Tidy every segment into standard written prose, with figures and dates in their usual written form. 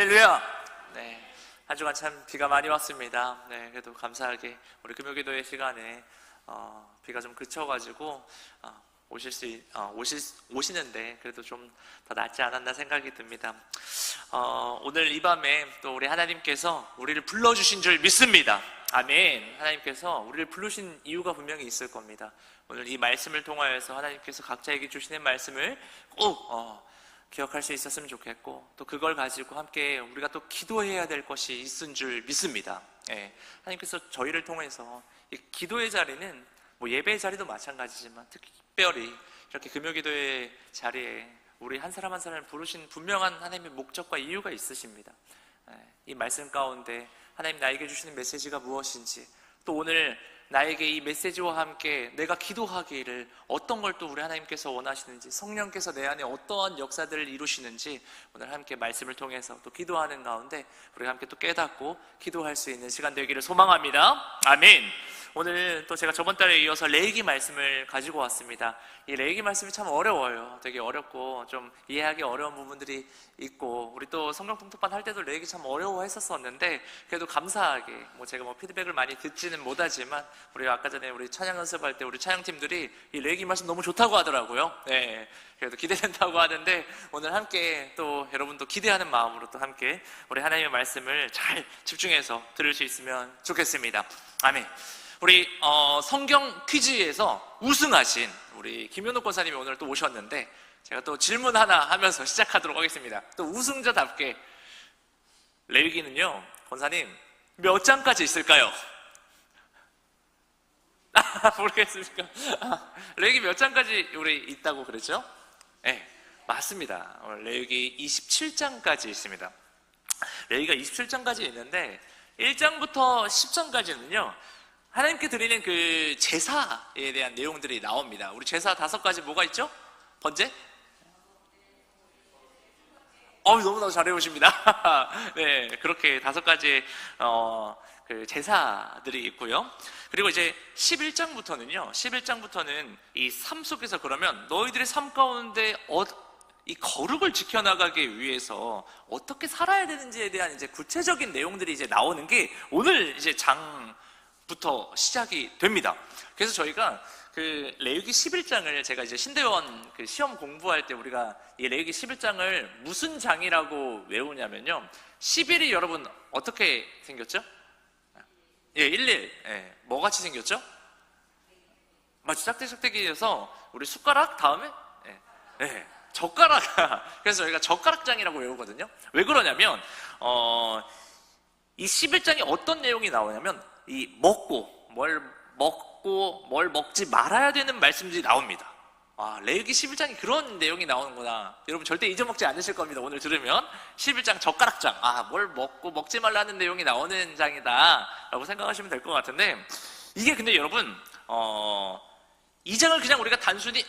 할렐루야! 네, 한 주간 참 비가 많이 왔습니다. 네, 그래도 감사하게 우리 금요기도의 시간에 비가 좀 그쳐가지고 오시는데 그래도 좀 더 낫지 않았나 생각이 듭니다. 오늘 이 밤에 또 우리 하나님께서 우리를 불러주신 줄 믿습니다. 아멘. 하나님께서 우리를 부르신 이유가 분명히 있을 겁니다. 오늘 이 말씀을 통하여서 하나님께서 각자에게 주시는 말씀을 꼭 기억할 수 있었으면 좋겠고, 또 그걸 가지고 함께 우리가 또 기도해야 될 것이 있은 줄 믿습니다. 예, 하나님께서 저희를 통해서 이 기도의 자리는 뭐 예배의 자리도 마찬가지지만 특별히 이렇게 금요기도의 자리에 우리 한 사람 한 사람을 부르신 분명한 하나님의 목적과 이유가 있으십니다. 예, 이 말씀 가운데 하나님 나에게 주시는 메시지가 무엇인지, 또 오늘 나에게 이 메시지와 함께 내가 기도하기를 어떤 걸 또 우리 하나님께서 원하시는지, 성령께서 내 안에 어떠한 역사들을 이루시는지 오늘 함께 말씀을 통해서 또 기도하는 가운데 우리가 함께 또 깨닫고 기도할 수 있는 시간 되기를 소망합니다. 아멘. 오늘 또 제가 저번 달에 이어서 레위기 말씀을 가지고 왔습니다. 이 레위기 말씀이 참 어려워요. 되게 어렵고 좀 이해하기 어려운 부분들이 있고, 우리 또 성경 통독반 할 때도 레위기 참 어려워했었었는데 그래도 감사하게 제가 피드백을 많이 듣지는 못하지만 우리 아까 전에 우리 찬양 연습할 때 우리 찬양팀들이 이 레위기 말씀 너무 좋다고 하더라고요. 네, 그래도 기대된다고 하는데 오늘 함께 또 여러분도 기대하는 마음으로 또 함께 우리 하나님의 말씀을 잘 집중해서 들을 수 있으면 좋겠습니다. 아멘. 우리 성경 퀴즈에서 우승하신 우리 김현욱 권사님이 오늘 또 오셨는데 제가 또 질문 하나 하면서 시작하도록 하겠습니다. 또 우승자답게 레위기는요, 권사님 몇 장까지 있을까요? 모르겠습니까? 레위기 몇 장까지 우리 있다고 그랬죠? 네, 맞습니다. 레위기 27장까지 있습니다. 레위기가 27장까지 있는데 1장부터 10장까지는요 하나님께 드리는 그 제사에 대한 내용들이 나옵니다. 우리 제사 5가지 뭐가 있죠? 번째? 너무너무 잘 해오십니다. 네, 그렇게 5가지의 그 제사들이 있고요. 그리고 이제 11장부터는 이 삶 속에서 그러면 너희들의 삶 가운데 이 거룩을 지켜나가기 위해서 어떻게 살아야 되는지에 대한 이제 구체적인 내용들이 이제 나오는 게 오늘 이제 장부터 시작이 됩니다. 그래서 저희가 그 레위기 11장을 제가 이제 신대원 그 시험 공부할 때 우리가 이 레위기 11장을 무슨 장이라고 외우냐면요, 11이 여러분 어떻게 생겼죠? 예, 11. 예, 뭐 같이 생겼죠? 마치 짝대기여서 우리 숟가락 다음에 젓가락. 그래서 저희가 젓가락장이라고 외우거든요. 왜 그러냐면 이 11장에 어떤 내용이 나오냐면 이 뭘 먹지 말아야 되는 말씀들이 나옵니다. 레위기 11장이 그런 내용이 나오는구나. 여러분 절대 잊어먹지 않으실 겁니다. 오늘 들으면 11장 젓가락장, 뭘 먹지 말라는 내용이 나오는 장이다 라고 생각하시면 될 것 같은데, 이게 근데 여러분 이 장을 그냥 우리가 단순히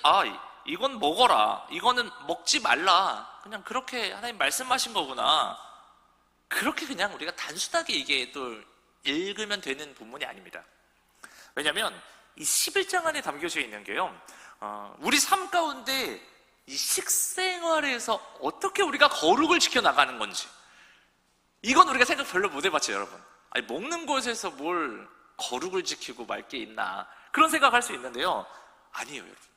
이건 먹어라, 이거는 먹지 말라, 그냥 그렇게 하나님 말씀하신 거구나, 그렇게 그냥 우리가 단순하게 이게 또 읽으면 되는 본문이 아닙니다. 왜냐하면 이 11장 안에 담겨져 있는 게요, 우리 삶 가운데 이 식생활에서 어떻게 우리가 거룩을 지켜나가는 건지, 이건 우리가 생각 별로 못 해봤죠, 여러분. 먹는 곳에서 뭘 거룩을 지키고 말 게 있나, 그런 생각할 수 있는데요, 아니에요, 여러분.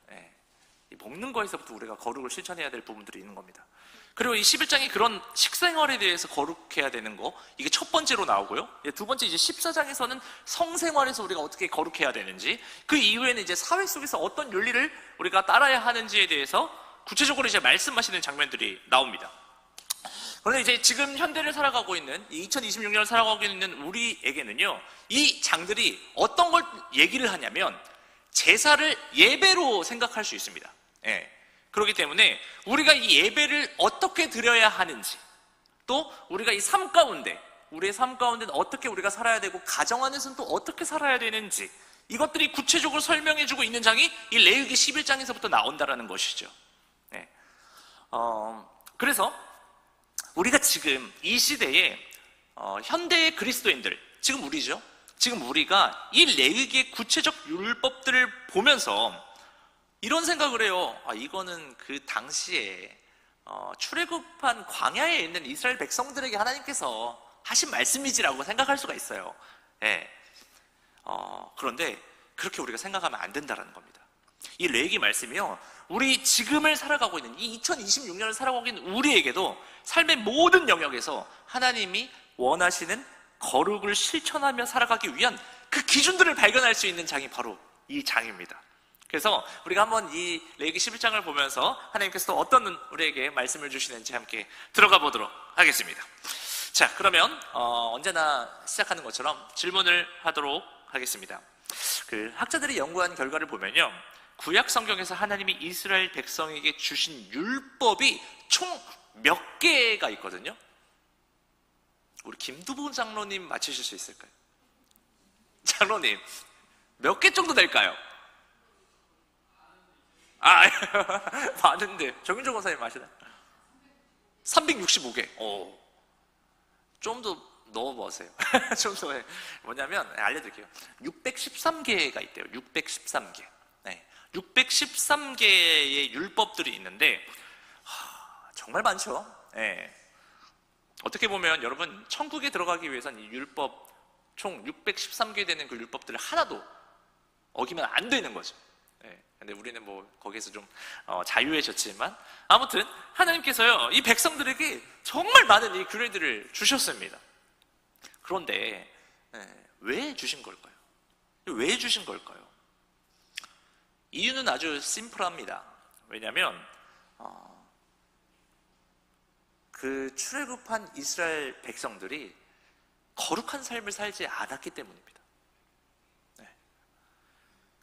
이 먹는 거에서부터 우리가 거룩을 실천해야 될 부분들이 있는 겁니다. 그리고 이 11장이 그런 식생활에 대해서 거룩해야 되는 거, 이게 첫 번째로 나오고요. 두 번째 이제 14장에서는 성생활에서 우리가 어떻게 거룩해야 되는지, 그 이후에는 이제 사회 속에서 어떤 윤리를 우리가 따라야 하는지에 대해서 구체적으로 이제 말씀하시는 장면들이 나옵니다. 그런데 이제 지금 현대를 살아가고 있는, 2026년을 살아가고 있는 우리에게는요, 이 장들이 어떤 걸 얘기를 하냐면 제사를 예배로 생각할 수 있습니다. 그렇기 때문에 우리가 이 예배를 어떻게 드려야 하는지, 또 우리가 이 삶 가운데, 우리의 삶 가운데는 어떻게 우리가 살아야 되고 가정 안에서는 또 어떻게 살아야 되는지, 이것들이 구체적으로 설명해주고 있는 장이 이 레위기 11장에서부터 나온다라는 것이죠. 그래서 우리가 지금 이 시대에 현대의 그리스도인들, 지금 우리죠. 지금 우리가 이 레위기의 구체적 율법들을 보면서 이런 생각을 해요. 이거는 그 당시에 출애굽한 광야에 있는 이스라엘 백성들에게 하나님께서 하신 말씀이지라고 생각할 수가 있어요. 예. 그런데 그렇게 우리가 생각하면 안 된다는 겁니다. 이 레위기 말씀이요, 우리 지금을 살아가고 있는 이 2026년을 살아가고 있는 우리에게도 삶의 모든 영역에서 하나님이 원하시는 거룩을 실천하며 살아가기 위한 그 기준들을 발견할 수 있는 장이 바로 이 장입니다. 그래서 우리가 한번 이 레위기 11장을 보면서 하나님께서 또 어떤 우리에게 말씀을 주시는지 함께 들어가 보도록 하겠습니다. 자, 그러면 언제나 시작하는 것처럼 질문을 하도록 하겠습니다. 그 학자들이 연구한 결과를 보면요, 구약 성경에서 하나님이 이스라엘 백성에게 주신 율법이 총 몇 개가 있거든요. 우리 김두보 장로님 맞추실 수 있을까요? 장로님, 몇 개 정도 될까요? 많은데. 정윤정 권사님 아시나요? 365개. 좀 더 넣어보세요. 좀 더 해. 뭐냐면, 알려드릴게요. 613개가 있대요. 613개. 네. 613개의 율법들이 있는데, 정말 많죠? 네. 어떻게 보면 여러분, 천국에 들어가기 위해서는 이 율법, 총 613개 되는 그 율법들을 하나도 어기면 안 되는 거죠. 네. 근데 우리는 뭐 거기에서 좀 자유해졌지만, 아무튼 하나님께서요, 이 백성들에게 정말 많은 이 규례들을 주셨습니다. 그런데 왜 주신 걸까요? 왜 주신 걸까요? 이유는 아주 심플합니다. 왜냐하면 그 출애굽한 이스라엘 백성들이 거룩한 삶을 살지 않았기 때문입니다. 네.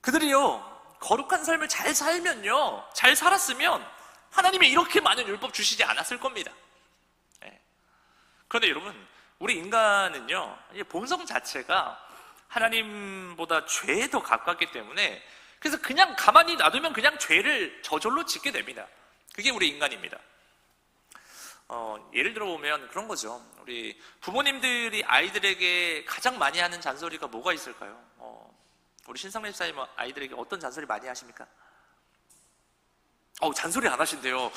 그들이요, 거룩한 삶을 잘 살면요, 잘 살았으면 하나님이 이렇게 많은 율법 주시지 않았을 겁니다. 네. 그런데 여러분, 우리 인간은요, 본성 자체가 하나님보다 죄에 더 가깝기 때문에, 그래서 그냥 가만히 놔두면 그냥 죄를 저절로 짓게 됩니다. 그게 우리 인간입니다. 예를 들어 보면 그런 거죠. 우리 부모님들이 아이들에게 가장 많이 하는 잔소리가 뭐가 있을까요? 우리 신상래 집사님 아이들에게 어떤 잔소리 많이 하십니까? 잔소리 안 하신대요.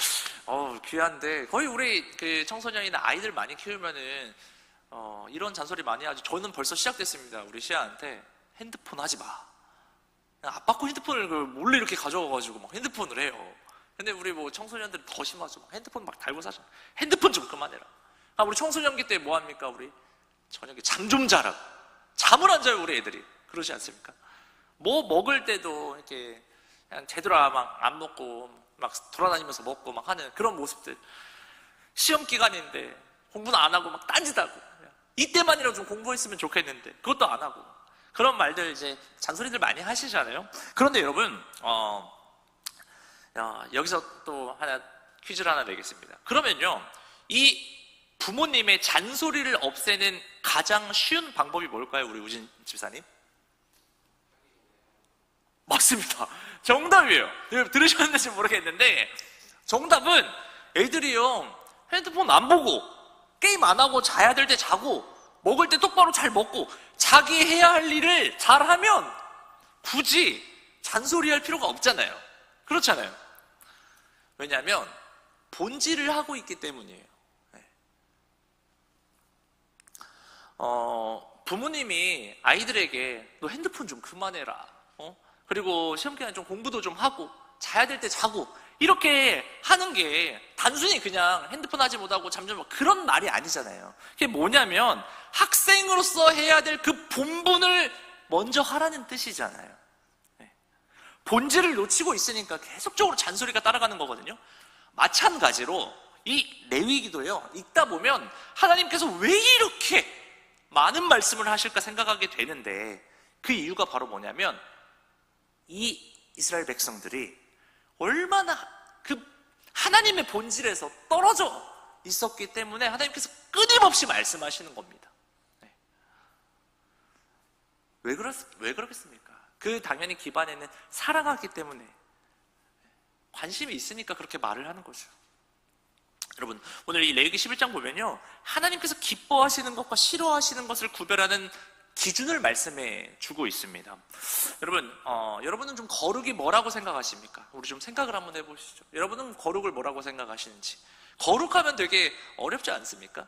귀한데, 거의 우리 그 청소년이나 아이들 많이 키우면은 이런 잔소리 많이 하죠. 저는 벌써 시작됐습니다. 우리 시아한테 핸드폰 하지 마. 아빠 거 핸드폰을 몰래 이렇게 가져와가지고 막 핸드폰을 해요. 근데 우리 뭐 청소년들은 더 심하죠. 막 핸드폰 막 달고 사죠. 핸드폰 좀 그만해라. 우리 청소년기 때 뭐 합니까? 우리 저녁에 잠 좀 자라. 잠을 안 자요, 우리 애들이. 그러지 않습니까? 뭐 먹을 때도 이렇게 그냥 제대로 막 안 먹고 막 돌아다니면서 먹고 막 하는 그런 모습들. 시험 기간인데 공부는 안 하고 막 딴짓하고, 이때만이라도 좀 공부했으면 좋겠는데 그것도 안 하고, 그런 말들 이제 잔소리들 많이 하시잖아요. 그런데 여러분, 여기서 또 하나 퀴즈를 하나 내겠습니다. 그러면요, 이 부모님의 잔소리를 없애는 가장 쉬운 방법이 뭘까요, 우리 우진 집사님? 맞습니다. 정답이에요. 들으셨는지 모르겠는데 정답은, 애들이요, 핸드폰 안 보고 게임 안 하고 자야 될 때 자고 먹을 때 똑바로 잘 먹고 자기 해야 할 일을 잘하면 굳이 잔소리할 필요가 없잖아요. 그렇잖아요. 왜냐하면 본질을 하고 있기 때문이에요. 부모님이 아이들에게 너 핸드폰 좀 그만해라, 그리고 시험 기간에 좀 공부도 좀 하고 자야 될 때 자고, 이렇게 하는 게 단순히 그냥 핸드폰 하지 못하고 잠좀 그런 말이 아니잖아요. 그게 뭐냐면 학생으로서 해야 될 그 본분을 먼저 하라는 뜻이잖아요. 본질을 놓치고 있으니까 계속적으로 잔소리가 따라가는 거거든요. 마찬가지로 이 레위기도요, 읽다 보면 하나님께서 왜 이렇게 많은 말씀을 하실까 생각하게 되는데, 그 이유가 바로 뭐냐면 이 이스라엘 백성들이 얼마나 그 하나님의 본질에서 떨어져 있었기 때문에 하나님께서 끊임없이 말씀하시는 겁니다. 왜 그러겠습니까? 그 당연히 기반에는 사랑하기 때문에, 관심이 있으니까 그렇게 말을 하는 거죠. 여러분, 오늘 이 레위기 11장 보면요, 하나님께서 기뻐하시는 것과 싫어하시는 것을 구별하는 기준을 말씀해 주고 있습니다. 여러분, 여러분은 좀 거룩이 뭐라고 생각하십니까? 우리 좀 생각을 한번 해보시죠. 여러분은 거룩을 뭐라고 생각하시는지. 거룩하면 되게 어렵지 않습니까?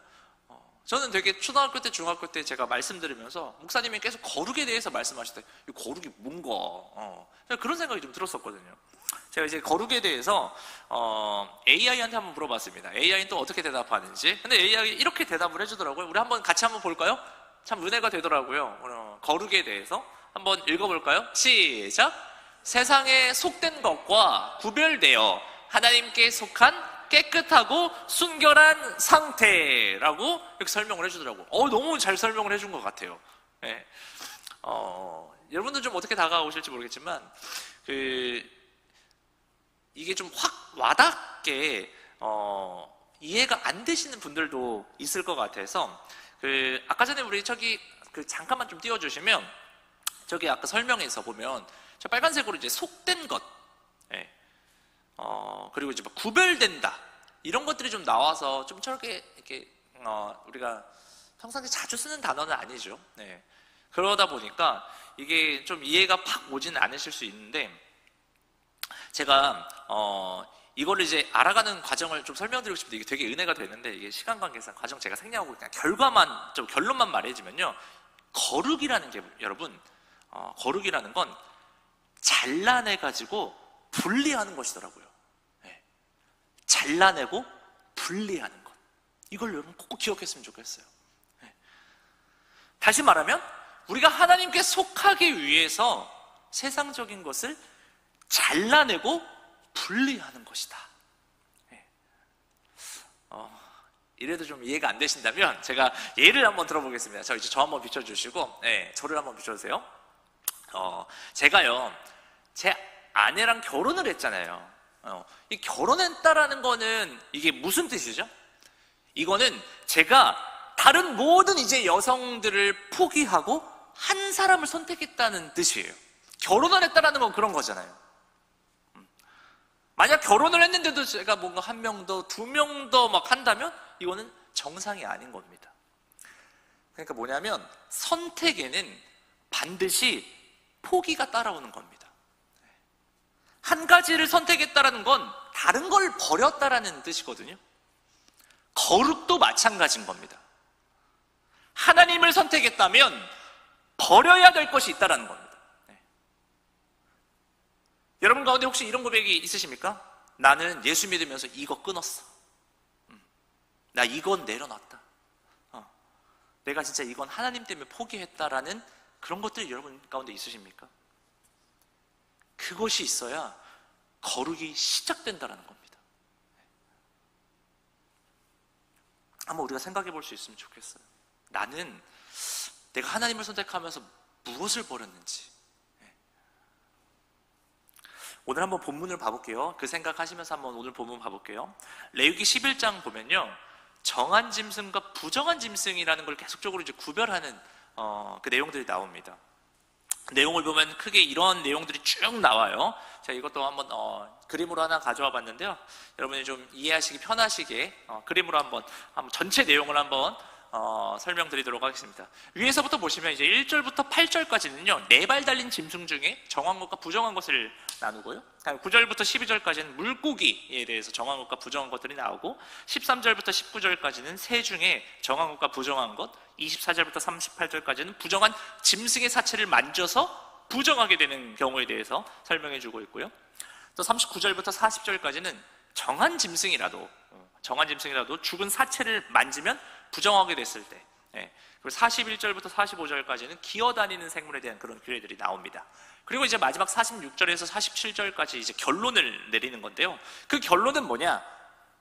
저는 되게 초등학교 때, 중학교 때 제가 말씀드리면서 목사님이 계속 거룩에 대해서 말씀하실 때, 이 거룩이 뭔가, 그런 생각이 좀 들었었거든요. 제가 이제 거룩에 대해서, AI한테 한번 물어봤습니다. AI는 또 어떻게 대답하는지. 근데 AI 이렇게 대답을 해주더라고요. 우리 한번 같이 한번 볼까요? 참 은혜가 되더라고요. 거룩에 대해서. 한번 읽어볼까요? 시작! 세상에 속된 것과 구별되어 하나님께 속한 깨끗하고 순결한 상태라고 이렇게 설명을 해주더라고요. 너무 잘 설명을 해준 것 같아요. 네. 여러분들 좀 어떻게 다가오실지 모르겠지만, 이게 좀 확 와닿게, 이해가 안 되시는 분들도 있을 것 같아서, 아까 전에 우리 잠깐만 좀 띄워주시면, 저기 아까 설명에서 보면, 저 빨간색으로 이제 속된 것, 네. 그리고 이제 막 구별된다. 이런 것들이 좀 나와서 좀 저렇게, 이렇게, 우리가 평상시에 자주 쓰는 단어는 아니죠. 네. 그러다 보니까 이게 좀 이해가 팍 오지는 않으실 수 있는데, 제가, 이거를 이제 알아가는 과정을 좀 설명드리고 싶은데 이게 되게 은혜가 되는데, 이게 시간 관계상 과정 제가 생략하고 그냥 결론만 말해주면요. 거룩이라는 게, 여러분, 거룩이라는 건 잘라내가지고 분리하는 것이더라고요. 네. 잘라내고 분리하는 것. 이걸 여러분 꼭 기억했으면 좋겠어요. 네. 다시 말하면 우리가 하나님께 속하기 위해서 세상적인 것을 잘라내고 분리하는 것이다. 네. 이래도 좀 이해가 안 되신다면 제가 예를 한번 들어보겠습니다. 저 한번 비춰주시고, 네, 저를 한번 비춰주세요. 제가요, 제 아내랑 결혼을 했잖아요. 이 결혼했다라는 거는 이게 무슨 뜻이죠? 이거는 제가 다른 모든 이제 여성들을 포기하고 한 사람을 선택했다는 뜻이에요. 결혼을 했다라는 건 그런 거잖아요. 만약 결혼을 했는데도 제가 뭔가 한 명 더, 두 명 더 막 한다면 이거는 정상이 아닌 겁니다. 그러니까 뭐냐면 선택에는 반드시 포기가 따라오는 겁니다. 한 가지를 선택했다라는 건 다른 걸 버렸다라는 뜻이거든요. 거룩도 마찬가지인 겁니다. 하나님을 선택했다면 버려야 될 것이 있다라는 겁니다. 네. 여러분 가운데 혹시 이런 고백이 있으십니까? 나는 예수 믿으면서 이거 끊었어. 나 이건 내려놨다. 내가 진짜 이건 하나님 때문에 포기했다라는 그런 것들이 여러분 가운데 있으십니까? 그것이 있어야 거룩이 시작된다는 겁니다. 한번 우리가 생각해 볼 수 있으면 좋겠어요. 나는 내가 하나님을 선택하면서 무엇을 버렸는지. 오늘 한번 본문을 봐볼게요. 그 생각하시면서 한번 오늘 본문 봐볼게요. 레위기 11장 보면요, 정한 짐승과 부정한 짐승이라는 걸 계속적으로 이제 구별하는 그 내용들이 나옵니다. 내용을 보면 크게 이런 내용들이 쭉 나와요. 제가 이것도 한번 그림으로 하나 가져와 봤는데요. 여러분이 좀 이해하시기 편하시게 그림으로 한번 전체 내용을 한번 설명드리도록 하겠습니다. 위에서부터 보시면 이제 1절부터 8절까지는요, 4발 달린 짐승 중에 정한 것과 부정한 것을 나누고요. 9절부터 12절까지는 물고기에 대해서 정한 것과 부정한 것들이 나오고, 13절부터 19절까지는 새 중에 정한 것과 부정한 것, 24절부터 38절까지는 부정한 짐승의 사체를 만져서 부정하게 되는 경우에 대해서 설명해 주고 있고요. 또 39절부터 40절까지는 정한 짐승이라도 죽은 사체를 만지면 부정하게 됐을 때, 그리고 41절부터 45절까지는 기어다니는 생물에 대한 그런 규례들이 나옵니다. 그리고 이제 마지막 46절에서 47절까지 이제 결론을 내리는 건데요. 그 결론은 뭐냐?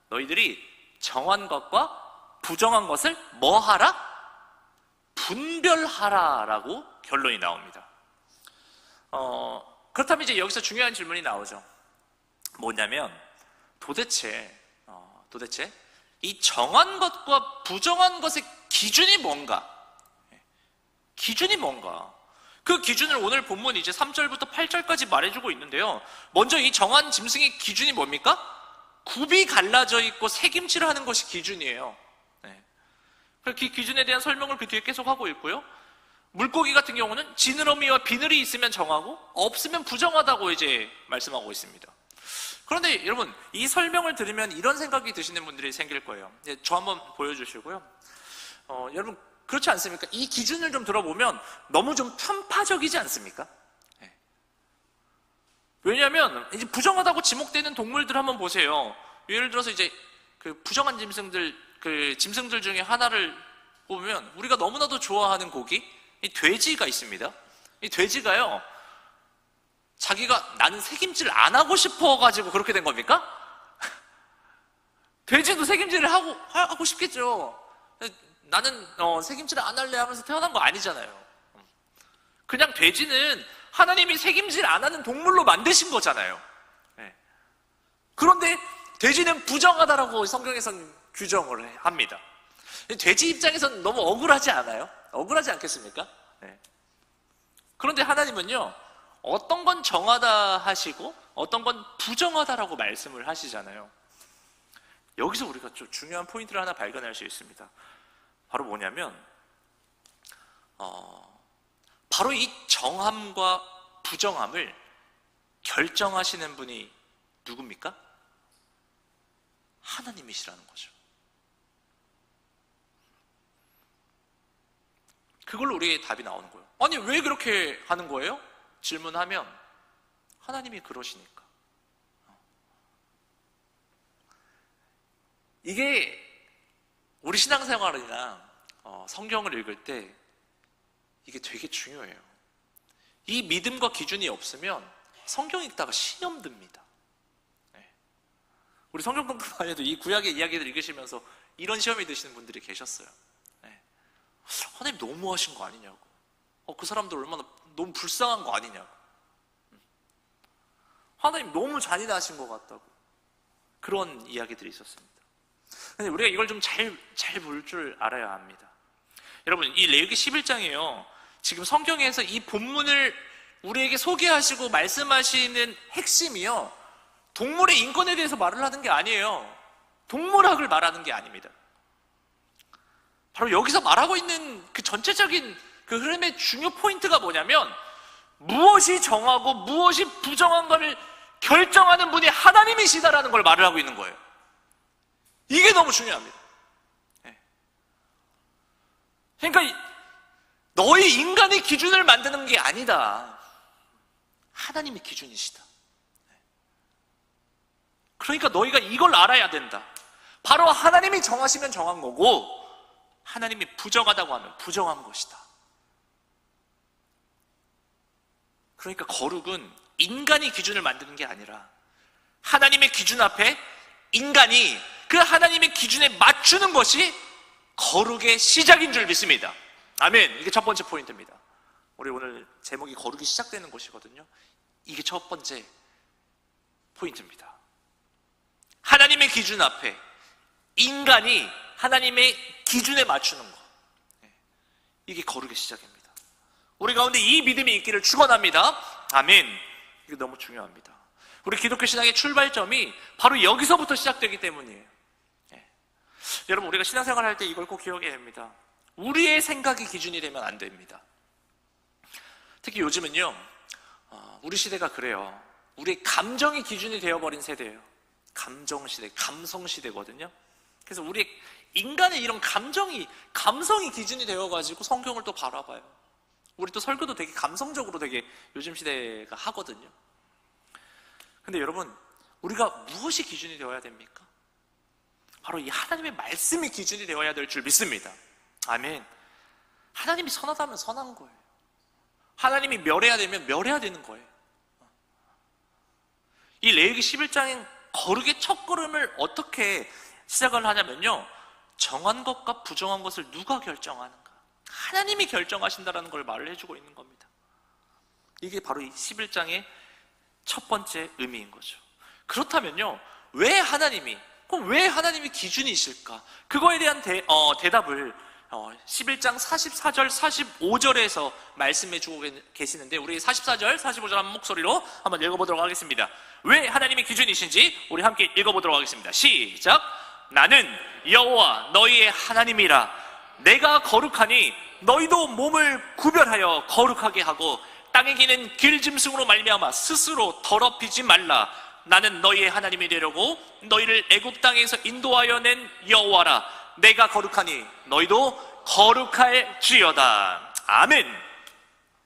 너희들이 정한 것과 부정한 것을 뭐 하라? 분별하라라고 결론이 나옵니다. 그렇다면 이제 여기서 중요한 질문이 나오죠. 뭐냐면 도대체 이 정한 것과 부정한 것의 기준이 뭔가? 기준이 뭔가? 그 기준을 오늘 본문 이제 3절부터 8절까지 말해주고 있는데요. 먼저 이 정한 짐승의 기준이 뭡니까? 굽이 갈라져 있고 새김질을 하는 것이 기준이에요. 그 기준에 대한 설명을 그 뒤에 계속 하고 있고요. 물고기 같은 경우는 지느러미와 비늘이 있으면 정하고 없으면 부정하다고 이제 말씀하고 있습니다. 그런데 여러분, 이 설명을 들으면 이런 생각이 드시는 분들이 생길 거예요. 저 한번 보여주시고요. 여러분, 그렇지 않습니까? 이 기준을 좀 들어보면 너무 좀 편파적이지 않습니까? 네. 왜냐하면 이제 부정하다고 지목되는 동물들 한번 보세요. 예를 들어서 이제 그 부정한 짐승들, 그 짐승들 중에 하나를 보면 우리가 너무나도 좋아하는 고기, 이 돼지가 있습니다. 이 돼지가요, 자기가 나는 색임질 안 하고 싶어가지고 그렇게 된 겁니까? 돼지도 색임질을 하고 싶겠죠. 나는 색임질을 안 할래 하면서 태어난 거 아니잖아요. 그냥 돼지는 하나님이 색임질 안 하는 동물로 만드신 거잖아요. 네. 그런데 돼지는 부정하다라고 성경에서는 규정을 합니다. 돼지 입장에서는 너무 억울하지 않아요? 억울하지 않겠습니까? 네. 그런데 하나님은요, 어떤 건 정하다 하시고 어떤 건 부정하다라고 말씀을 하시잖아요. 여기서 우리가 좀 중요한 포인트를 하나 발견할 수 있습니다. 바로 뭐냐면 바로 이 정함과 부정함을 결정하시는 분이 누굽니까? 하나님이시라는 거죠. 그걸로 우리의 답이 나오는 거예요. 아니, 왜 그렇게 하는 거예요? 질문하면 하나님이 그러시니까. 이게 우리 신앙생활이나 성경을 읽을 때 이게 되게 중요해요. 이 믿음과 기준이 없으면 성경 읽다가 신염듭니다. 네. 우리 성경 공부만 해도 이 구약의 이야기들 읽으시면서 이런 시험이 드시는 분들이 계셨어요. 네. 하나님 너무하신 거 아니냐고. 그 사람들 얼마나 너무 불쌍한 거 아니냐고. 하나님 너무 잔인하신 것 같다고. 그런 이야기들이 있었습니다. 근데 우리가 이걸 좀 잘 볼 줄 알아야 합니다. 여러분, 이 레위기 11장이에요. 지금 성경에서 이 본문을 우리에게 소개하시고 말씀하시는 핵심이요, 동물의 인권에 대해서 말을 하는 게 아니에요. 동물학을 말하는 게 아닙니다. 바로 여기서 말하고 있는 그 전체적인 그 흐름의 중요 포인트가 뭐냐면, 무엇이 정하고 무엇이 부정한 것을 결정하는 분이 하나님이시다라는 걸 말을 하고 있는 거예요. 이게 너무 중요합니다. 그러니까 너희 인간의 기준을 만드는 게 아니다. 하나님의 기준이시다. 그러니까 너희가 이걸 알아야 된다. 바로 하나님이 정하시면 정한 거고, 하나님이 부정하다고 하면 부정한 것이다. 그러니까 거룩은 인간이 기준을 만드는 게 아니라 하나님의 기준 앞에 인간이 그 하나님의 기준에 맞추는 것이 거룩의 시작인 줄 믿습니다. 아멘. 이게 첫 번째 포인트입니다. 우리 오늘 제목이 거룩이 시작되는 곳이거든요. 이게 첫 번째 포인트입니다. 하나님의 기준 앞에 인간이 하나님의 기준에 맞추는 것, 이게 거룩의 시작입니다. 우리 가운데 이 믿음이 있기를 축원합니다. 아멘. 이게 너무 중요합니다. 우리 기독교 신앙의 출발점이 바로 여기서부터 시작되기 때문이에요. 여러분, 우리가 신앙생활을 할 때 이걸 꼭 기억해야 됩니다. 우리의 생각이 기준이 되면 안 됩니다. 특히 요즘은요, 우리 시대가 그래요. 우리의 감정이 기준이 되어버린 세대예요. 감정시대, 감성시대거든요. 그래서 우리 인간의 이런 감성이 기준이 되어가지고 성경을 또 바라봐요. 우리 또 설교도 되게 감성적으로 되게 요즘 시대가 하거든요. 근데 여러분, 우리가 무엇이 기준이 되어야 됩니까? 바로 이 하나님의 말씀이 기준이 되어야 될 줄 믿습니다. 아멘. 하나님이 선하다면 선한 거예요. 하나님이 멸해야 되면 멸해야 되는 거예요. 이 레위기 11장의 거룩의 첫걸음을 어떻게 시작을 하냐면요, 정한 것과 부정한 것을 누가 결정하는가? 하나님이 결정하신다라는 걸 말을 해주고 있는 겁니다. 이게 바로 이 11장의 첫 번째 의미인 거죠. 그렇다면요, 왜 하나님이 기준이실까? 그거에 대한 대답을 11장 44절, 45절에서 말씀해 주고 계시는데, 우리 44절, 45절 한 목소리로 한번 읽어보도록 하겠습니다. 왜 하나님이 기준이신지 우리 함께 읽어보도록 하겠습니다. 시작! 나는 여호와 너희의 하나님이라. 내가 거룩하니 너희도 몸을 구별하여 거룩하게 하고 땅에 기는 길짐승으로 말미암아 스스로 더럽히지 말라. 나는 너희의 하나님이 되려고 너희를 애굽 땅에서 인도하여 낸 여호와라. 내가 거룩하니 너희도 거룩할지어다. 아멘.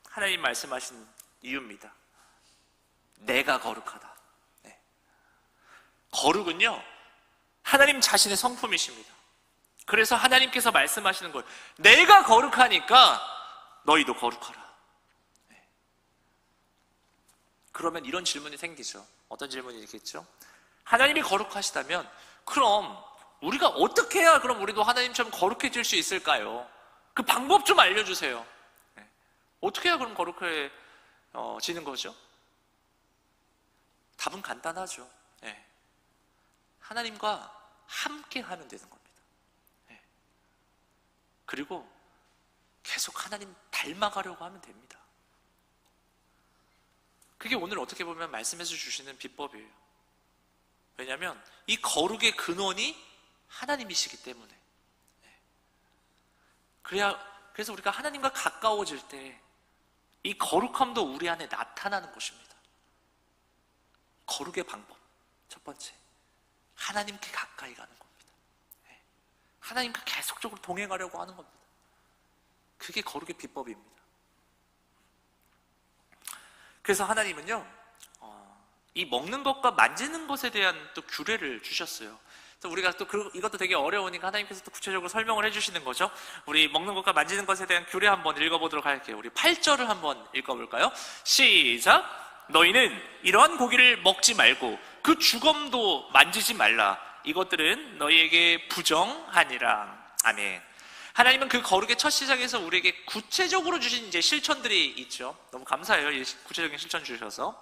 하나님 말씀하신 이유입니다. 내가 거룩하다. 네. 거룩은요, 하나님 자신의 성품이십니다. 그래서 하나님께서 말씀하시는 거예요. 내가 거룩하니까 너희도 거룩하라. 네. 그러면 이런 질문이 생기죠. 어떤 질문이 있겠죠? 하나님이 거룩하시다면 그럼 우리가 어떻게 해야 그럼 우리도 하나님처럼 거룩해질 수 있을까요? 그 방법 좀 알려주세요. 네. 어떻게 해야 그럼 거룩해지는 거죠? 답은 간단하죠. 네. 하나님과 함께 하면 되는 겁니다. 네. 그리고 계속 하나님 닮아가려고 하면 됩니다. 그게 오늘 어떻게 보면 말씀해서 주시는 비법이에요. 왜냐하면 이 거룩의 근원이 하나님이시기 때문에. 그래서 우리가 하나님과 가까워질 때 이 거룩함도 우리 안에 나타나는 것입니다. 거룩의 방법 첫 번째, 하나님께 가까이 가는 겁니다. 하나님과 계속적으로 동행하려고 하는 겁니다. 그게 거룩의 비법입니다. 그래서 하나님은요, 이 먹는 것과 만지는 것에 대한 또 규례를 주셨어요. 우리가 또 이것도 되게 어려우니까 하나님께서 또 구체적으로 설명을 해주시는 거죠. 우리 먹는 것과 만지는 것에 대한 규례 한번 읽어보도록 할게요. 우리 8절을 한번 읽어볼까요? 시작! 너희는 이러한 고기를 먹지 말고 그 주검도 만지지 말라. 이것들은 너희에게 부정하니라. 아멘. 하나님은 그 거룩의 첫 시작에서 우리에게 구체적으로 주신 이제 실천들이 있죠. 너무 감사해요. 이 구체적인 실천 주셔서.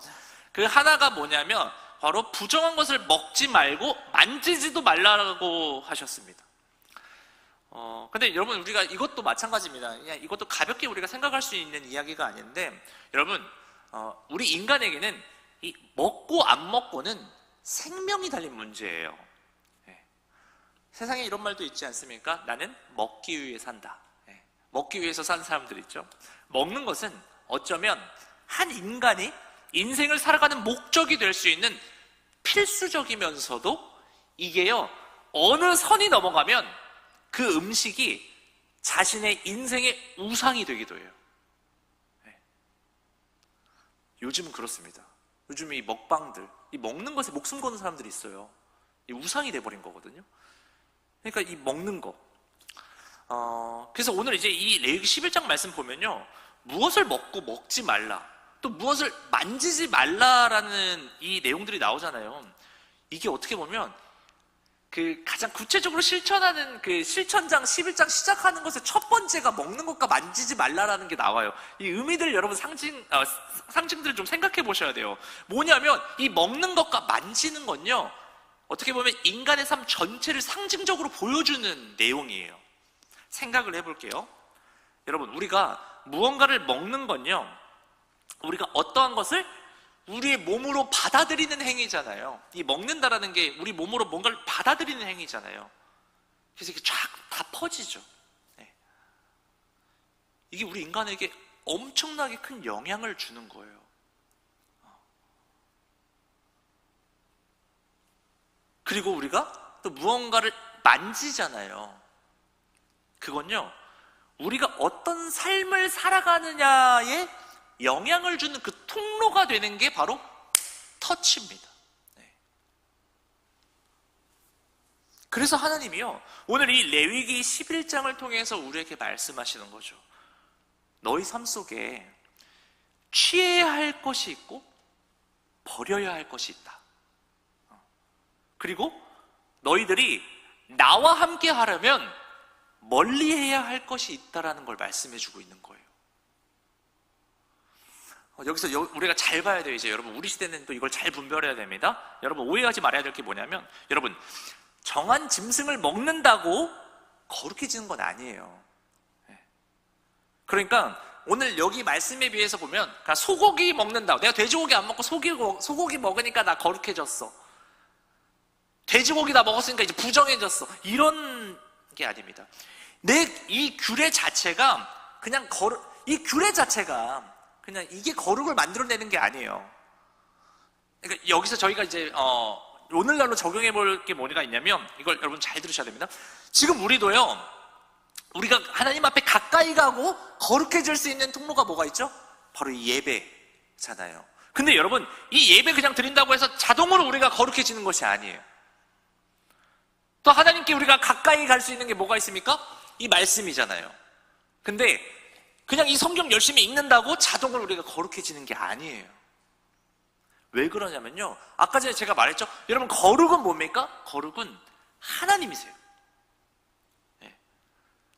그 하나가 뭐냐면 바로 부정한 것을 먹지 말고 만지지도 말라고 하셨습니다. 근데 여러분, 우리가 이것도 마찬가지입니다. 그냥 이것도 가볍게 우리가 생각할 수 있는 이야기가 아닌데, 여러분, 우리 인간에게는 이 먹고 안 먹고는 생명이 달린 문제예요. 네. 세상에 이런 말도 있지 않습니까? 나는 먹기 위해 산다. 네. 먹기 위해서 사는 사람들 있죠. 먹는 것은 어쩌면 한 인간이 인생을 살아가는 목적이 될 수 있는 필수적이면서도 이게요, 어느 선이 넘어가면 그 음식이 자신의 인생의 우상이 되기도 해요. 네. 요즘은 그렇습니다. 요즘 이 먹방들, 이 먹는 것에 목숨 거는 사람들이 있어요. 이 우상이 돼버린 거거든요. 그러니까 이 먹는 거. 그래서 오늘 이제 이 레위기 11장 말씀 보면요, 무엇을 먹고 먹지 말라, 또 무엇을 만지지 말라라는 이 내용들이 나오잖아요. 이게 어떻게 보면 그 가장 구체적으로 실천하는 그 실천장 11장 시작하는 것의 첫 번째가 먹는 것과 만지지 말라라는 게 나와요. 이 의미들 여러분 상징들을 좀 생각해 보셔야 돼요. 뭐냐면 이 먹는 것과 만지는 건요, 어떻게 보면 인간의 삶 전체를 상징적으로 보여주는 내용이에요. 생각을 해볼게요. 여러분, 우리가 무언가를 먹는 건요, 우리가 어떠한 것을 우리의 몸으로 받아들이는 행위잖아요. 이 먹는다라는 게 우리 몸으로 뭔가를 받아들이는 행위잖아요. 그래서 이게 쫙 다 퍼지죠. 네. 이게 우리 인간에게 엄청나게 큰 영향을 주는 거예요. 그리고 우리가 또 무언가를 만지잖아요. 그건요, 우리가 어떤 삶을 살아가느냐에 영향을 주는 그 통로가 되는 게 바로 터치입니다. 네. 그래서 하나님이요, 오늘 이 레위기 11장을 통해서 우리에게 말씀하시는 거죠. 너희 삶 속에 취해야 할 것이 있고 버려야 할 것이 있다. 그리고 너희들이 나와 함께 하려면 멀리 해야 할 것이 있다라는 걸 말씀해 주고 있는 거예요. 여기서 우리가 잘 봐야 돼요. 이제 여러분, 우리 시대는 또 이걸 잘 분별해야 됩니다. 여러분, 오해하지 말아야 될 게 뭐냐면, 여러분, 정한 짐승을 먹는다고 거룩해지는 건 아니에요. 그러니까 오늘 여기 말씀에 비해서 보면, 그러니까 소고기 먹는다고, 내가 돼지고기 안 먹고 소고기 먹으니까 나 거룩해졌어, 돼지고기 다 먹었으니까 이제 부정해졌어, 이런 게 아닙니다. 이 규례 자체가 그냥 이 규례 자체가 그냥 이게 거룩을 만들어내는 게 아니에요. 그러니까 여기서 저희가 이제 오늘날로 적용해 볼 게 뭐가 있냐면, 이걸 여러분 잘 들으셔야 됩니다. 지금 우리도요, 우리가 하나님 앞에 가까이 가고 거룩해질 수 있는 통로가 뭐가 있죠? 바로 이 예배잖아요. 근데 여러분, 이 예배 그냥 드린다고 해서 자동으로 우리가 거룩해지는 것이 아니에요. 또 하나님께 우리가 가까이 갈 수 있는 게 뭐가 있습니까? 이 말씀이잖아요. 근데 그냥 이 성경 열심히 읽는다고 자동으로 우리가 거룩해지는 게 아니에요. 왜 그러냐면요, 아까 전에 제가 말했죠. 여러분, 거룩은 뭡니까? 거룩은 하나님이세요. 네.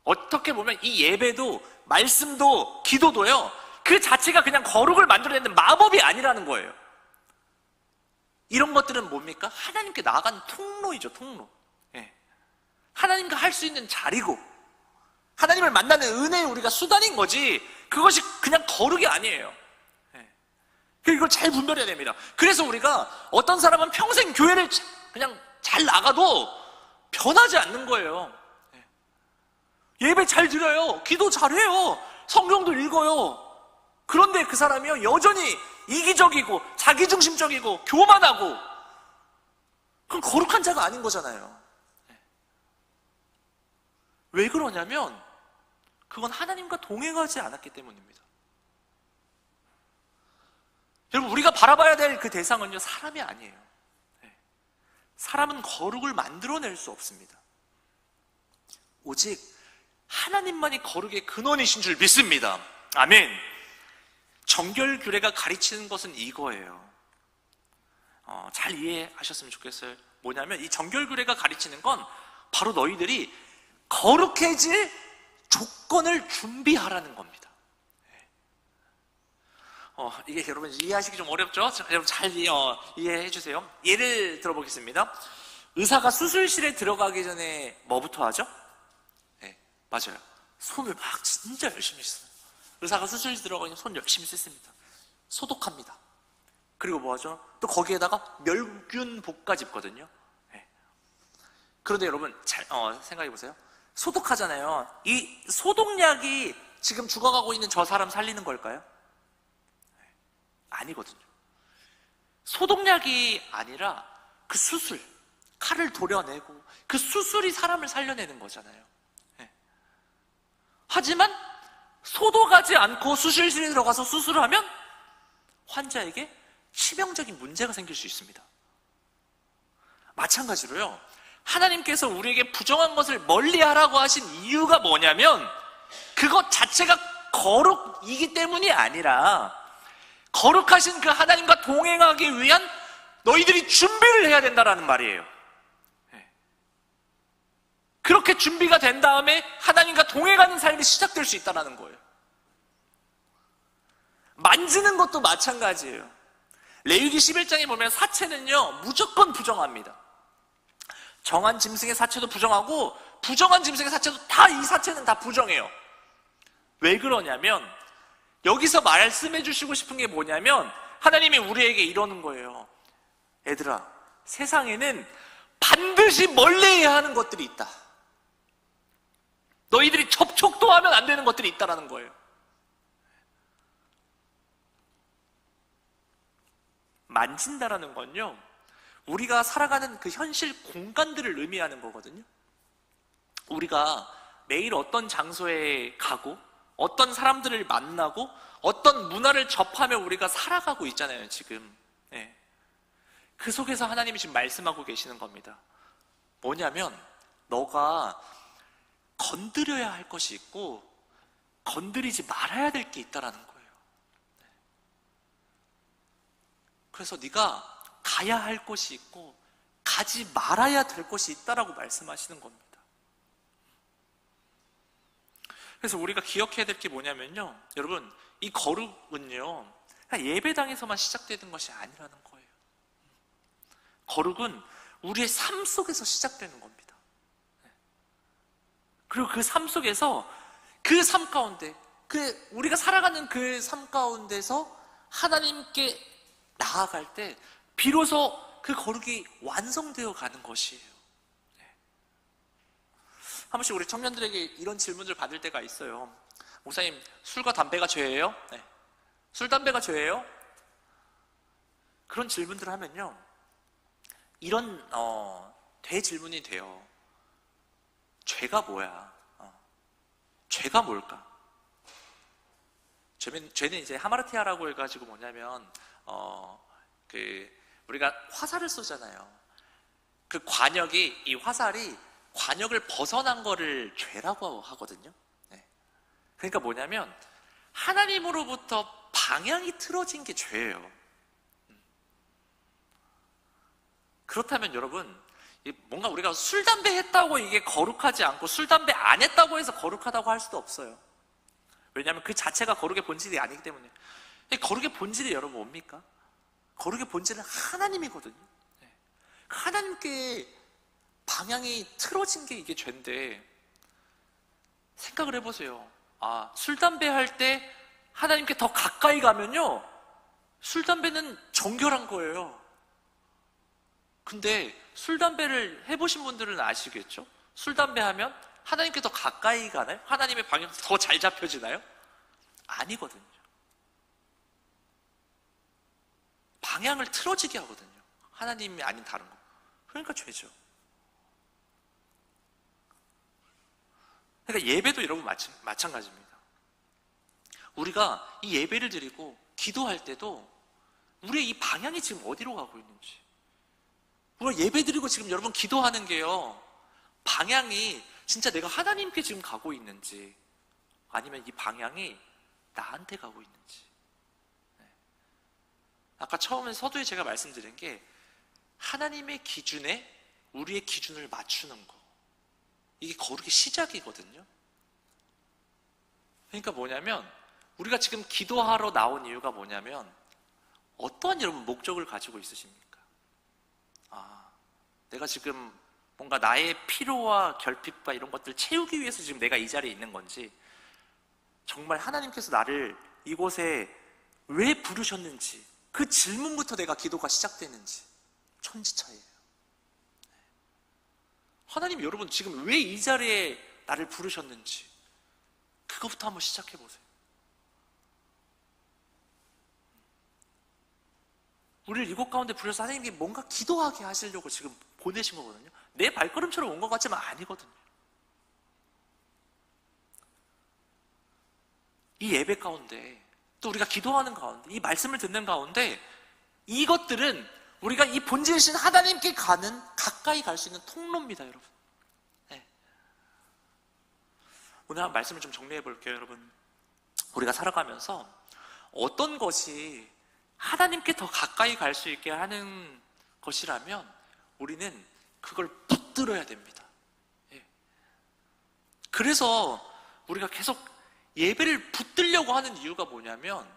어떻게 보면 이 예배도 말씀도 기도도요, 그 자체가 그냥 거룩을 만들어내는 마법이 아니라는 거예요. 이런 것들은 뭡니까? 하나님께 나아간 통로이죠, 통로. 네. 하나님과 할 수 있는 자리고, 하나님을 만나는 은혜의 우리가 수단인 거지, 그것이 그냥 거룩이 아니에요. 이걸 잘 분별해야 됩니다. 그래서 우리가 어떤 사람은 평생 교회를 그냥 잘 나가도 변하지 않는 거예요. 예배 잘 드려요. 기도 잘해요. 성경도 읽어요. 그런데 그 사람이요, 여전히 이기적이고 자기중심적이고 교만하고, 그건 거룩한 자가 아닌 거잖아요. 왜 그러냐면 그건 하나님과 동행하지 않았기 때문입니다. 여러분, 우리가 바라봐야 될 그 대상은요, 사람이 아니에요. 사람은 거룩을 만들어낼 수 없습니다. 오직 하나님만이 거룩의 근원이신 줄 믿습니다. 아멘. 정결규례가 가르치는 것은 이거예요. 잘 이해하셨으면 좋겠어요. 뭐냐면 이 정결규례가 가르치는 건 바로 너희들이 거룩해질 조건을 준비하라는 겁니다. 이게 여러분 이해하시기 좀 어렵죠? 여러분 잘 이해해 주세요. 예를 들어보겠습니다. 의사가 수술실에 들어가기 전에 뭐부터 하죠? 네, 맞아요. 손을 막 진짜 열심히 써요. 의사가 수술실 들어가면 손 열심히 씻습니다. 소독합니다. 그리고 뭐 하죠? 또 거기에다가 멸균복까지 입거든요. 네. 그런데 여러분 잘 생각해 보세요. 소독하잖아요. 이 소독약이 지금 죽어가고 있는 저 사람 살리는 걸까요? 아니거든요. 소독약이 아니라 그 수술, 칼을 도려내고 그 수술이 사람을 살려내는 거잖아요. 네. 하지만 소독하지 않고 수술실에 들어가서 수술을 하면 환자에게 치명적인 문제가 생길 수 있습니다. 마찬가지로요, 하나님께서 우리에게 부정한 것을 멀리하라고 하신 이유가 뭐냐면 그것 자체가 거룩이기 때문이 아니라 거룩하신 그 하나님과 동행하기 위한 너희들이 준비를 해야 된다는 말이에요. 그렇게 준비가 된 다음에 하나님과 동행하는 삶이 시작될 수 있다는 거예요. 만지는 것도 마찬가지예요. 레위기 11장에 보면 사체는요, 무조건 부정합니다. 정한 짐승의 사체도 부정하고 부정한 짐승의 사체도 다, 이 사체는 다 부정해요. 왜 그러냐면 여기서 말씀해 주시고 싶은 게 뭐냐면 하나님이 우리에게 이러는 거예요. 얘들아, 세상에는 반드시 멀리해야 하는 것들이 있다. 너희들이 접촉도 하면 안 되는 것들이 있다라는 거예요. 만진다라는 건요, 우리가 살아가는 그 현실 공간들을 의미하는 거거든요. 우리가 매일 어떤 장소에 가고 어떤 사람들을 만나고 어떤 문화를 접하며 우리가 살아가고 있잖아요, 지금. 네. 그 속에서 하나님이 지금 말씀하고 계시는 겁니다. 뭐냐면 너가 건드려야 할 것이 있고 건드리지 말아야 될 게 있다라는 거예요. 그래서 네가 가야 할 것이 있고 가지 말아야 될 것이 있다라고 말씀하시는 겁니다. 그래서 우리가 기억해야 될 게 뭐냐면요, 여러분, 이 거룩은요 그냥 예배당에서만 시작되는 것이 아니라는 거예요. 거룩은 우리의 삶 속에서 시작되는 겁니다. 그리고 그 삶 속에서, 그 삶 가운데, 우리가 살아가는 그 삶 가운데서 하나님께 나아갈 때 비로소 그 거룩이 완성되어 가는 것이에요. 한 번씩 우리 청년들에게 이런 질문을 받을 때가 있어요. 목사님, 술과 담배가 죄예요? 네. 술, 담배가 죄예요? 그런 질문들을 하면요, 이런 대질문이 돼요. 죄가 뭐야? 죄가 뭘까? 죄는 이제 하마르티아라고 해가지고 뭐냐면 우리가 화살을 쏘잖아요. 그 관역이, 이 화살이 관역을 벗어난 거를 죄라고 하거든요. 네. 그러니까 뭐냐면 하나님으로부터 방향이 틀어진 게 죄예요. 그렇다면 여러분, 뭔가 우리가 술, 담배 했다고 이게 거룩하지 않고 술, 담배 안 했다고 해서 거룩하다고 할 수도 없어요. 왜냐하면 그 자체가 거룩의 본질이 아니기 때문에. 거룩의 본질이 여러분 뭡니까? 거룩의 본질은 하나님이거든요. 하나님께 방향이 틀어진 게 이게 죄인데, 생각을 해보세요. 술, 담배 할 때 하나님께 더 가까이 가면요, 술, 담배는 정결한 거예요. 근데 술, 담배를 해보신 분들은 아시겠죠? 술, 담배 하면 하나님께 더 가까이 가나요? 하나님의 방향이 더 잘 잡혀지나요? 아니거든요. 방향을 틀어지게 하거든요. 하나님이 아닌 다른 거. 그러니까 죄죠. 그러니까 예배도 여러분 마찬가지입니다. 우리가 이 예배를 드리고 기도할 때도 우리의 이 방향이 지금 어디로 가고 있는지, 우리가 예배 드리고 지금 여러분 기도하는 게요, 방향이 진짜 내가 하나님께 지금 가고 있는지, 아니면 이 방향이 나한테 가고 있는지. 아까 처음에 서두에 제가 말씀드린 게 하나님의 기준에 우리의 기준을 맞추는 거, 이게 거룩의 시작이거든요. 그러니까 뭐냐면 우리가 지금 기도하러 나온 이유가 뭐냐면, 어떠한 여러분 목적을 가지고 있으십니까? 내가 지금 뭔가 나의 피로와 결핍과 이런 것들을 채우기 위해서 지금 내가 이 자리에 있는 건지, 정말 하나님께서 나를 이곳에 왜 부르셨는지, 그 질문부터 내가 기도가 시작되는지, 천지차이예요. 하나님, 여러분 지금 왜 이 자리에 나를 부르셨는지, 그것부터 한번 시작해 보세요. 우리를 이곳 가운데 불러서 하나님께 뭔가 기도하게 하시려고 지금 보내신 거거든요. 내 발걸음처럼 온 것 같지만 아니거든요. 이 예배 가운데, 또 우리가 기도하는 가운데, 이 말씀을 듣는 가운데, 이것들은 우리가 이 본질이신 하나님께 가까이 갈 수 있는 통로입니다, 여러분. 네. 오늘 한 말씀을 좀 정리해 볼게요, 여러분. 우리가 살아가면서 어떤 것이 하나님께 더 가까이 갈 수 있게 하는 것이라면 우리는 그걸 붙들어야 됩니다. 예. 그래서 우리가 계속 예배를 붙들려고 하는 이유가 뭐냐면,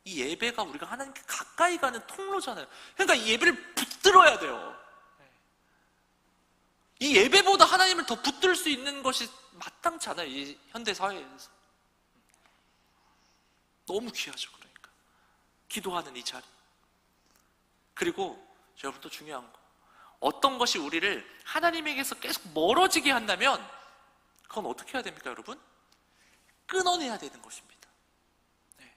이 예배가 우리가 하나님께 가까이 가는 통로잖아요. 그러니까 이 예배를 붙들어야 돼요. 이 예배보다 하나님을 더 붙들 수 있는 것이 마땅치 않아요, 이 현대 사회에서. 너무 귀하죠. 그러니까 기도하는 이 자리. 그리고 여러분, 또 중요한 거, 어떤 것이 우리를 하나님에게서 계속 멀어지게 한다면 그건 어떻게 해야 됩니까, 여러분? 끊어내야 되는 것입니다. 네.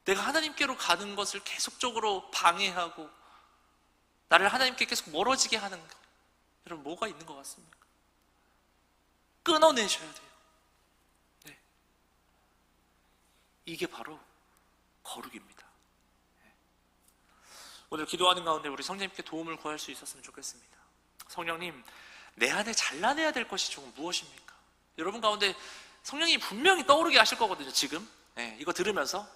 내가 하나님께로 가는 것을 계속적으로 방해하고 나를 하나님께 계속 멀어지게 하는 것, 여러분 뭐가 있는 것 같습니까? 끊어내셔야 돼요. 네. 이게 바로 거룩입니다. 네. 오늘 기도하는 가운데 우리 성령님께 도움을 구할 수 있었으면 좋겠습니다. 성령님, 내 안에 잘라내야 될 것이 조금 무엇입니까? 여러분 가운데 성령이 분명히 떠오르게 하실 거거든요, 지금. 네, 이거 들으면서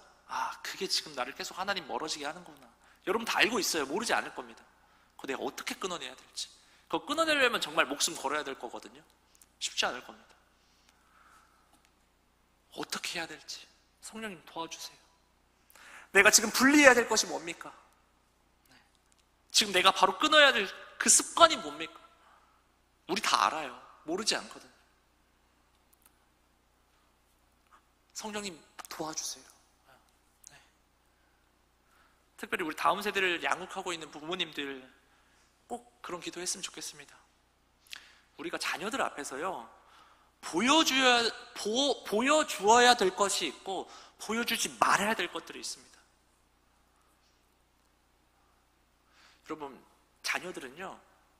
그게 지금 나를 계속 하나님 멀어지게 하는구나. 여러분 다 알고 있어요. 모르지 않을 겁니다. 그거 내가 어떻게 끊어내야 될지. 그거 끊어내려면 정말 목숨 걸어야 될 거거든요. 쉽지 않을 겁니다. 어떻게 해야 될지 성령님 도와주세요. 내가 지금 분리해야 될 것이 뭡니까? 지금 내가 바로 끊어야 될 그 습관이 뭡니까? 우리 다 알아요. 모르지 않거든요. 성령님 도와주세요. 네. 특별히 우리 다음 세대를 양육하고 있는 부모님들 꼭 그런 기도했으면 좋겠습니다. 우리가 자녀들 앞에서요, 보여주어야 될 것이 있고 보여주지 말아야 될 것들이 있습니다. 여러분, 자녀들은요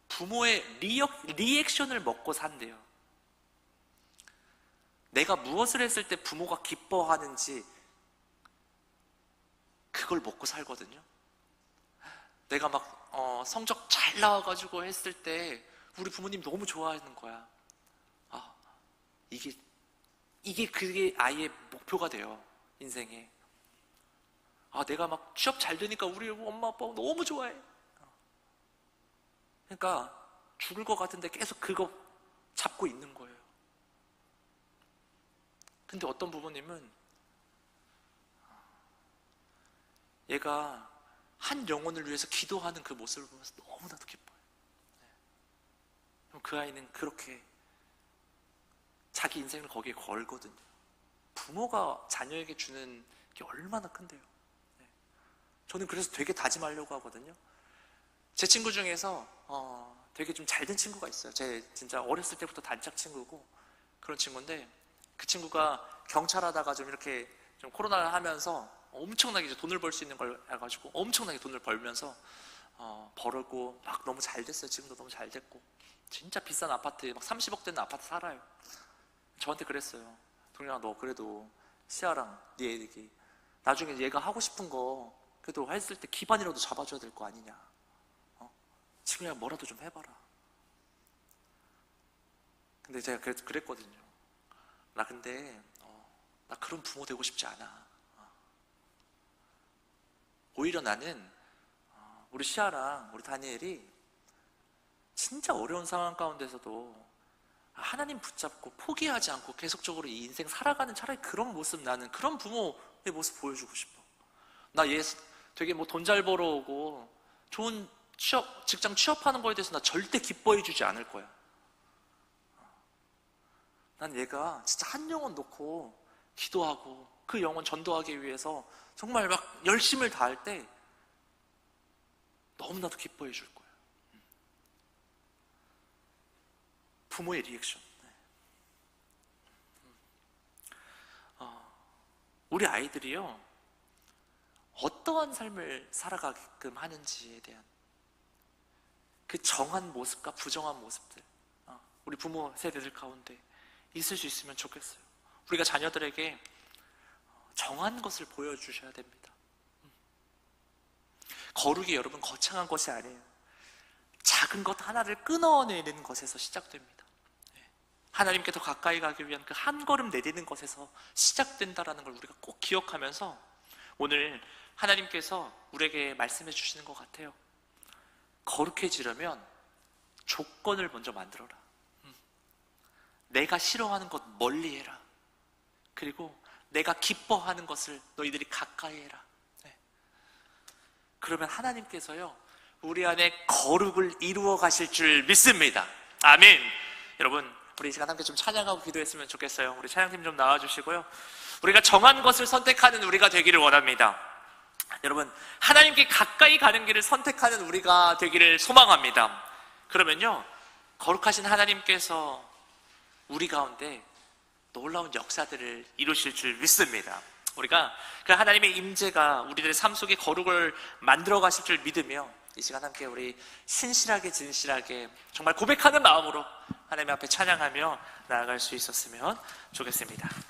부모의 리액션을 먹고 산대요. 내가 무엇을 했을 때 부모가 기뻐하는지 그걸 먹고 살거든요. 내가 막 성적 잘 나와가지고 했을 때 우리 부모님 너무 좋아하는 거야. 아, 그게 아이의 목표가 돼요, 인생에. 아, 내가 막 취업 잘 되니까 우리 엄마 아빠 너무 좋아해. 그러니까 죽을 것 같은데 계속 그거 잡고 있는 거예요. 근데 어떤 부모님은 얘가 한 영혼을 위해서 기도하는 그 모습을 보면서 너무나도 기뻐요. 그럼 그 아이는 그렇게 자기 인생을 거기에 걸거든요. 부모가 자녀에게 주는 게 얼마나 큰데요. 저는 그래서 되게 다짐하려고 하거든요. 제 친구 중에서 되게 좀 잘된 친구가 있어요. 제 진짜 어렸을 때부터 단짝 친구고 그런 친구인데, 그 친구가 경찰하다가 좀 이렇게 좀 코로나를 하면서 엄청나게 이제 돈을 벌 수 있는 걸 해가지고 엄청나게 돈을 벌면서 벌었고 막 너무 잘 됐어요. 지금도 너무 잘 됐고 진짜 비싼 아파트, 막 30억 되는 아파트 살아요. 저한테 그랬어요. 동영아, 너 그래도 시아랑 네 애기 나중에 얘가 하고 싶은 거 그래도 했을 때 기반이라도 잡아줘야 될 거 아니냐. 지금이야 뭐라도 좀 해봐라. 근데 제가 그랬거든요. 나 근데 나 그런 부모 되고 싶지 않아. 오히려 나는 우리 시아랑 우리 다니엘이 진짜 어려운 상황 가운데서도 하나님 붙잡고 포기하지 않고 계속적으로 이 인생 살아가는 차라리 그런 모습, 나는 그런 부모의 모습 보여주고 싶어. 나 얘 되게 뭐 돈 잘 벌어오고 좋은 직장 취업하는 거에 대해서 나 절대 기뻐해 주지 않을 거야. 난 얘가 진짜 한 영혼 놓고 기도하고 그 영혼 전도하기 위해서 정말 막 열심을 다할 때 너무나도 기뻐해 줄 거야. 부모의 리액션. 우리 아이들이요 어떠한 삶을 살아가게끔 하는지에 대한 그 정한 모습과 부정한 모습들, 우리 부모 세대들 가운데 있을 수 있으면 좋겠어요. 우리가 자녀들에게 정한 것을 보여주셔야 됩니다. 거룩이 여러분 거창한 것이 아니에요. 작은 것 하나를 끊어내는 것에서 시작됩니다. 하나님께 더 가까이 가기 위한 그 한 걸음 내딛는 것에서 시작된다라는 걸 우리가 꼭 기억하면서 오늘 하나님께서 우리에게 말씀해 주시는 것 같아요. 거룩해지려면 조건을 먼저 만들어라. 내가 싫어하는 것 멀리 해라. 그리고 내가 기뻐하는 것을 너희들이 가까이 해라. 그러면 하나님께서요 우리 안에 거룩을 이루어 가실 줄 믿습니다. 아멘. 여러분, 우리 이 시간 함께 좀 찬양하고 기도했으면 좋겠어요. 우리 찬양팀 좀 나와주시고요. 우리가 정한 것을 선택하는 우리가 되기를 원합니다. 여러분, 하나님께 가까이 가는 길을 선택하는 우리가 되기를 소망합니다. 그러면요 거룩하신 하나님께서 우리 가운데 놀라운 역사들을 이루실 줄 믿습니다. 우리가 그 하나님의 임재가 우리들의 삶 속에 거룩을 만들어 가실 줄 믿으며 이 시간 함께 우리 신실하게 진실하게 정말 고백하는 마음으로 하나님 앞에 찬양하며 나아갈 수 있었으면 좋겠습니다.